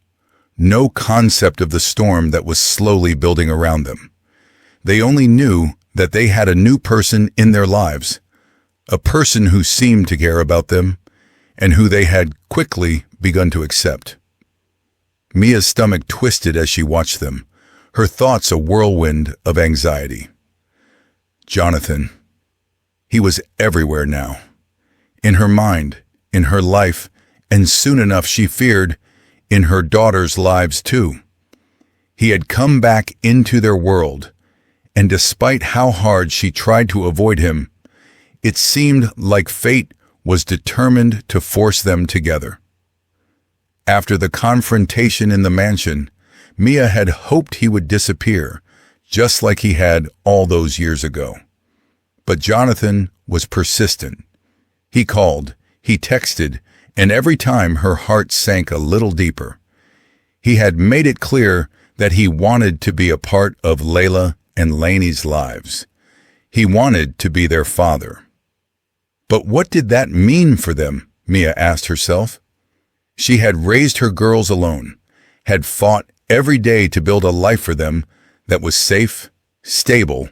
no concept of the storm that was slowly building around them. They only knew that they had a new person in their lives, a person who seemed to care about them, and who they had quickly begun to accept. Mia's stomach twisted as she watched them, her thoughts a whirlwind of anxiety. Jonathan. He was everywhere now. In her mind, in her life, and soon enough she feared, in her daughters' lives too. He had come back into their world, and despite how hard she tried to avoid him, it seemed like fate was determined to force them together. After the confrontation in the mansion, Mia had hoped he would disappear, just like he had all those years ago. But Jonathan was persistent. He called, he texted, and every time her heart sank a little deeper. He had made it clear that he wanted to be a part of Layla and Lani's lives. He wanted to be their father. But what did that mean for them, Mia asked herself. She had raised her girls alone, had fought every day to build a life for them that was safe, stable,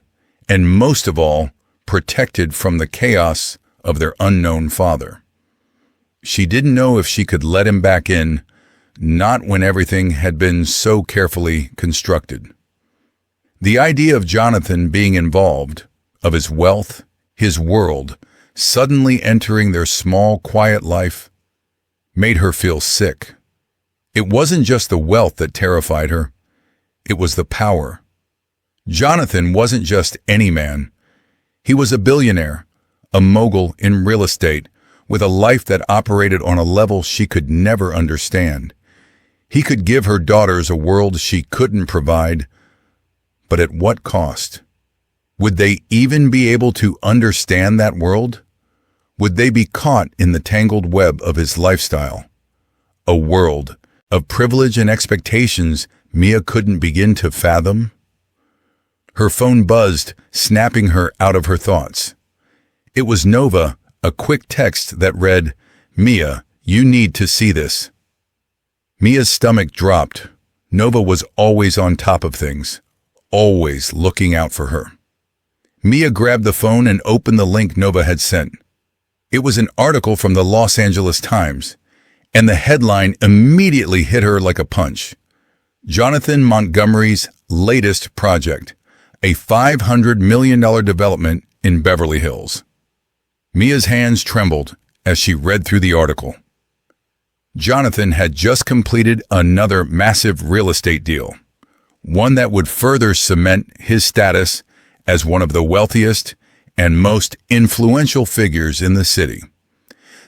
and most of all, protected from the chaos of their unknown father. She didn't know if she could let him back in, not when everything had been so carefully constructed. The idea of Jonathan being involved, of his wealth, his world, suddenly entering their small, quiet life, made her feel sick. It wasn't just the wealth that terrified her. It was the power. Jonathan wasn't just any man. He was a billionaire, a mogul in real estate, with a life that operated on a level she could never understand. He could give her daughters a world she couldn't provide, but at what cost? Would they even be able to understand that world? Would they be caught in the tangled web of his lifestyle? A world of privilege and expectations Mia couldn't begin to fathom? Her phone buzzed, snapping her out of her thoughts. It was Nova, a quick text that read, "Mia, you need to see this." Mia's stomach dropped. Nova was always on top of things, always looking out for her. Mia grabbed the phone and opened the link Nova had sent. It was an article from the Los Angeles Times, and the headline immediately hit her like a punch. Jonathan Montgomery's latest project, a $500 million development in Beverly Hills. Mia's hands trembled as she read through the article. Jonathan had just completed another massive real estate deal, one that would further cement his status as one of the wealthiest and most influential figures in the city.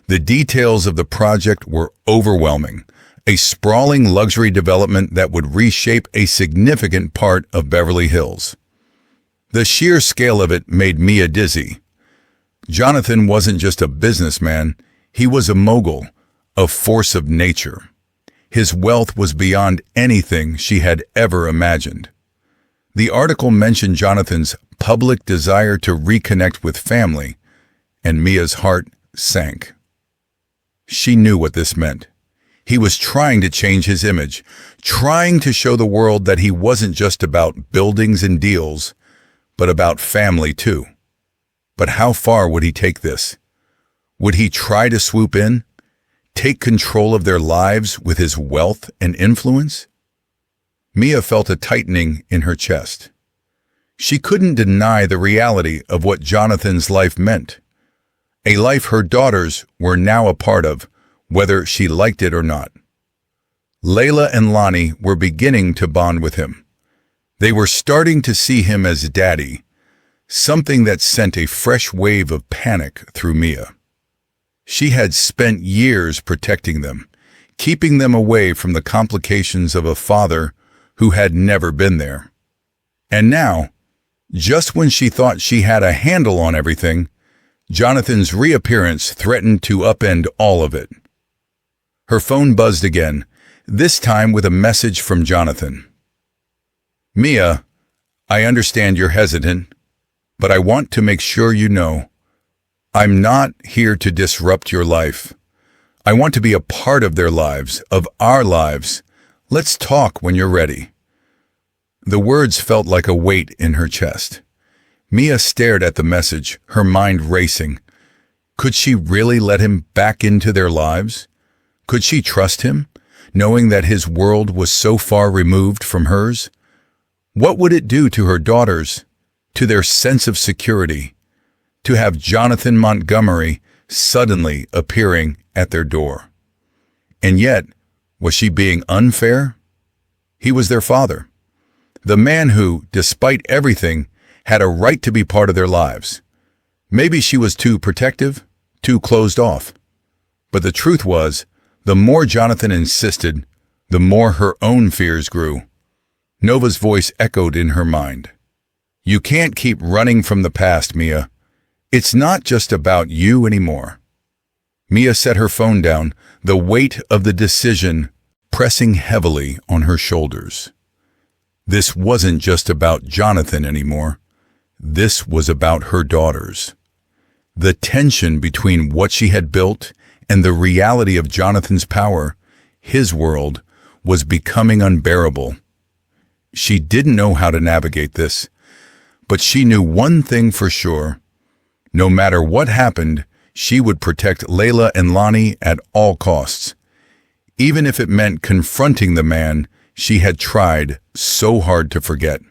The details of the project were overwhelming, a sprawling luxury development that would reshape a significant part of Beverly Hills. The sheer scale of it made Mia dizzy. Jonathan wasn't just a businessman, he was a mogul, a force of nature. His wealth was beyond anything she had ever imagined. The article mentioned Jonathan's public desire to reconnect with family, and Mia's heart sank. She knew what this meant. He was trying to change his image, trying to show the world that he wasn't just about buildings and deals, but about family too. But how far would he take this? Would he try to swoop in, take control of their lives with his wealth and influence? Mia felt a tightening in her chest. She couldn't deny the reality of what Jonathan's life meant, a life her daughters were now a part of, whether she liked it or not. Layla and Lani were beginning to bond with him. They were starting to see him as daddy, something that sent a fresh wave of panic through Mia. She had spent years protecting them, keeping them away from the complications of a father who had never been there. And now, just when she thought she had a handle on everything, Jonathan's reappearance threatened to upend all of it. Her phone buzzed again, this time with a message from Jonathan. "Mia, I understand you're hesitant, but I want to make sure you know, I'm not here to disrupt your life. I want to be a part of their lives, of our lives. Let's talk when you're ready." The words felt like a weight in her chest. Mia stared at the message, her mind racing. Could she really let him back into their lives? Could she trust him, knowing that his world was so far removed from hers? What would it do to her daughters, to their sense of security, to have Jonathan Montgomery suddenly appearing at their door? And yet, was she being unfair? He was their father, the man who, despite everything, had a right to be part of their lives. Maybe she was too protective, too closed off. But the truth was, the more Jonathan insisted, the more her own fears grew. Nova's voice echoed in her mind. "You can't keep running from the past, Mia. It's not just about you anymore." Mia set her phone down, the weight of the decision pressing heavily on her shoulders. This wasn't just about Jonathan anymore. This was about her daughters. The tension between what she had built and the reality of Jonathan's power, his world, was becoming unbearable. She didn't know how to navigate this, but she knew one thing for sure. No matter what happened, she would protect Layla and Lani at all costs, even if it meant confronting the man she had tried so hard to forget.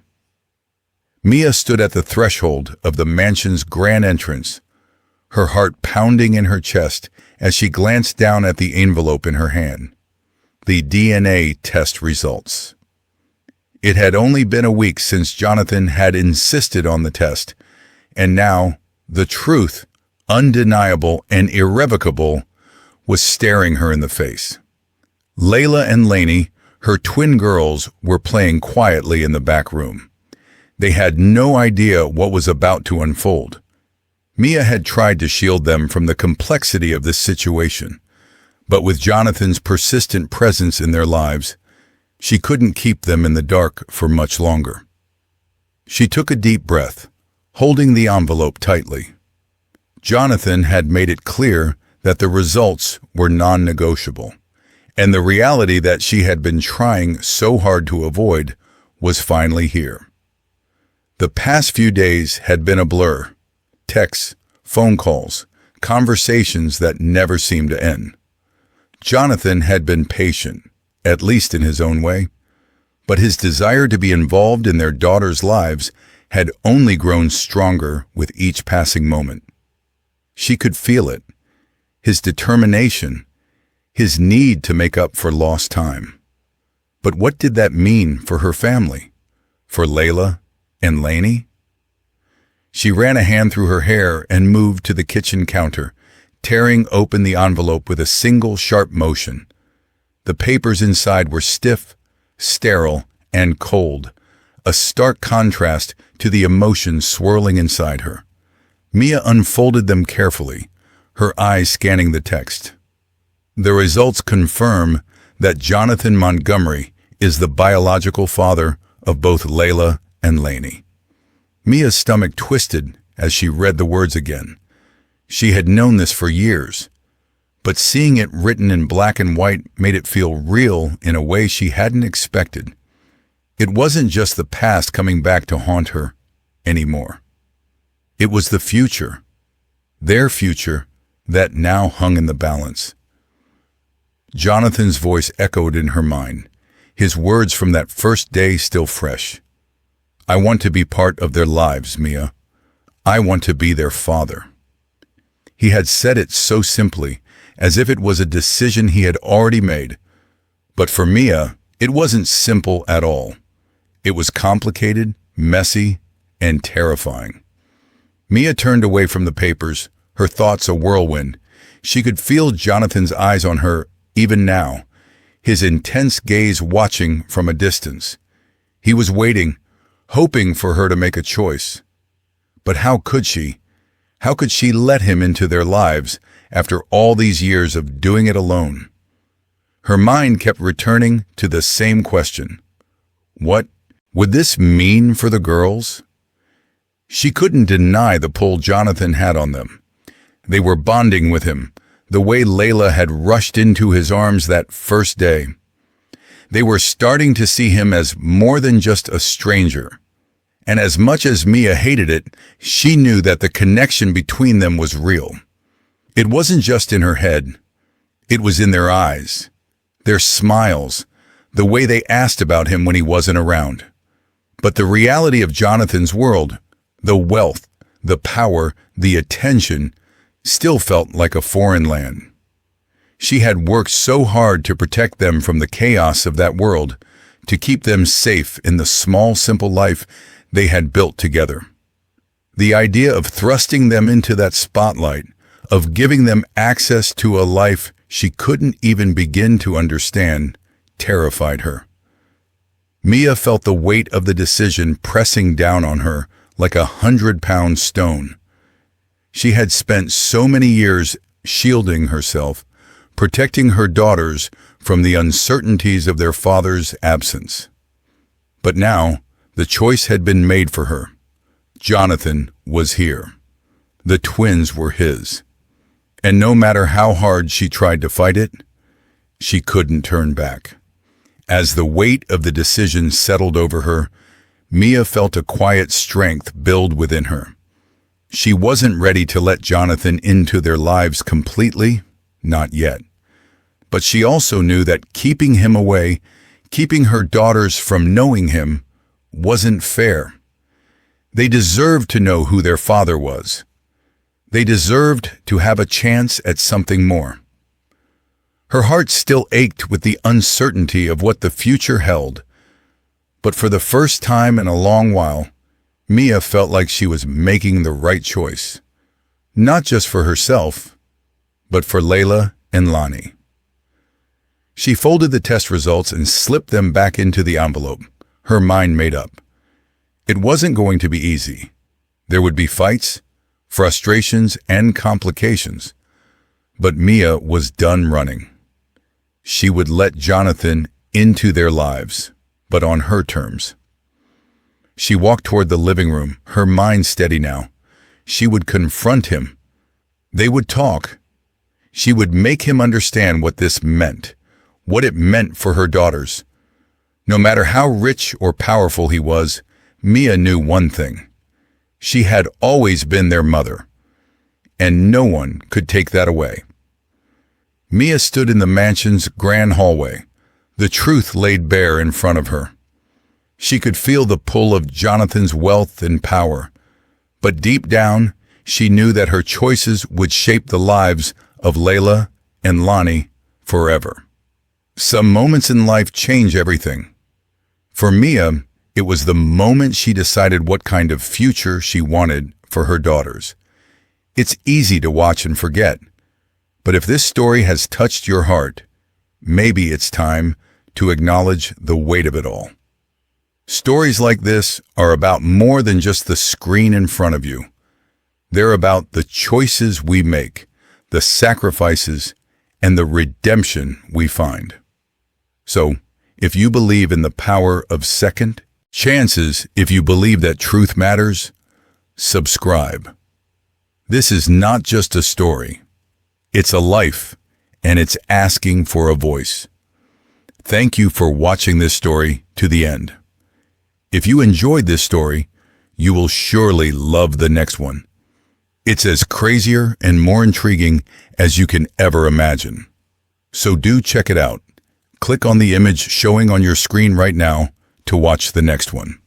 Mia stood at the threshold of the mansion's grand entrance, her heart pounding in her chest as she glanced down at the envelope in her hand. The DNA test results. It had only been a week since Jonathan had insisted on the test, and now the truth, undeniable and irrevocable, was staring her in the face. Layla and Lani, her twin girls, were playing quietly in the back room. They had no idea what was about to unfold. Mia had tried to shield them from the complexity of this situation, but with Jonathan's persistent presence in their lives, she couldn't keep them in the dark for much longer. She took a deep breath, holding the envelope tightly. Jonathan had made it clear that the results were non-negotiable, and the reality that she had been trying so hard to avoid was finally here. The past few days had been a blur. Texts, phone calls, conversations that never seemed to end. Jonathan had been patient, at least in his own way, but his desire to be involved in their daughters' lives had only grown stronger with each passing moment. She could feel it, his determination, his need to make up for lost time. But what did that mean for her family? For Layla and Lani? She ran a hand through her hair and moved to the kitchen counter, tearing open the envelope with a single sharp motion. The papers inside were stiff, sterile, and cold, a stark contrast to the emotions swirling inside her. Mia unfolded them carefully, her eyes scanning the text. The results confirm that Jonathan Montgomery is the biological father of both Layla and Lani. Mia's stomach twisted as she read the words again. She had known this for years, but seeing it written in black and white made it feel real in a way she hadn't expected. It wasn't just the past coming back to haunt her anymore. It was the future, their future, that now hung in the balance. Jonathan's voice echoed in her mind, his words from that first day still fresh. I want to be part of their lives, Mia. I want to be their father. He had said it so simply, as if it was a decision he had already made. But for Mia, it wasn't simple at all. It was complicated, messy, and terrifying. Mia turned away from the papers, her thoughts a whirlwind. She could feel Jonathan's eyes on her even now, his intense gaze watching from a distance. He was waiting, hoping for her to make a choice. But how could she? How could she let him into their lives after all these years of doing it alone? Her mind kept returning to the same question. What would this mean for the girls? She couldn't deny the pull Jonathan had on them. They were bonding with him, the way Layla had rushed into his arms that first day. They were starting to see him as more than just a stranger. And as much as Mia hated it, she knew that the connection between them was real. It wasn't just in her head. It was in their eyes, their smiles, the way they asked about him when he wasn't around. But the reality of Jonathan's world, the wealth, the power, the attention, still felt like a foreign land. She had worked so hard to protect them from the chaos of that world, to keep them safe in the small, simple life they had built together. The idea of thrusting them into that spotlight, of giving them access to a life she couldn't even begin to understand, terrified her. Mia felt the weight of the decision pressing down on her like 100-pound stone. She had spent so many years shielding herself, protecting her daughters from the uncertainties of their father's absence. But now, the choice had been made for her. Jonathan was here. The twins were his. And no matter how hard she tried to fight it, she couldn't turn back. As the weight of the decision settled over her, Mia felt a quiet strength build within her. She wasn't ready to let Jonathan into their lives completely, not yet. But she also knew that keeping him away, keeping her daughters from knowing him, wasn't fair. They deserved to know who their father was. They deserved to have a chance at something more. Her heart still ached with the uncertainty of what the future held. But for the first time in a long while, Mia felt like she was making the right choice. Not just for herself, but for Layla and Lani. She folded the test results and slipped them back into the envelope, her mind made up. It wasn't going to be easy. There would be fights, frustrations, and complications. But Mia was done running. She would let Jonathan into their lives, but on her terms. She walked toward the living room, her mind steady now. She would confront him. They would talk. She would make him understand what this meant, what it meant for her daughters. No matter how rich or powerful he was, Mia knew one thing. She had always been their mother, and no one could take that away. Mia stood in the mansion's grand hallway, the truth laid bare in front of her. She could feel the pull of Jonathan's wealth and power, but deep down, she knew that her choices would shape the lives of Layla and Lani forever. Some moments in life change everything. For Mia, It was the moment she decided what kind of future she wanted for her daughters. It's easy to watch and forget, but if this story has touched your heart, maybe it's time to acknowledge the weight of it all. Stories like this are about more than just the screen in front of you. They're about the choices we make, the sacrifices, and the redemption we find. So, if you believe in the power of second chances, if you believe that truth matters, subscribe. This is not just a story. It's a life, and it's asking for a voice. Thank you for watching this story to the end. If you enjoyed this story, you will surely love the next one. It's as crazier and more intriguing as you can ever imagine. So do check it out. Click on the image showing on your screen right now to watch the next one.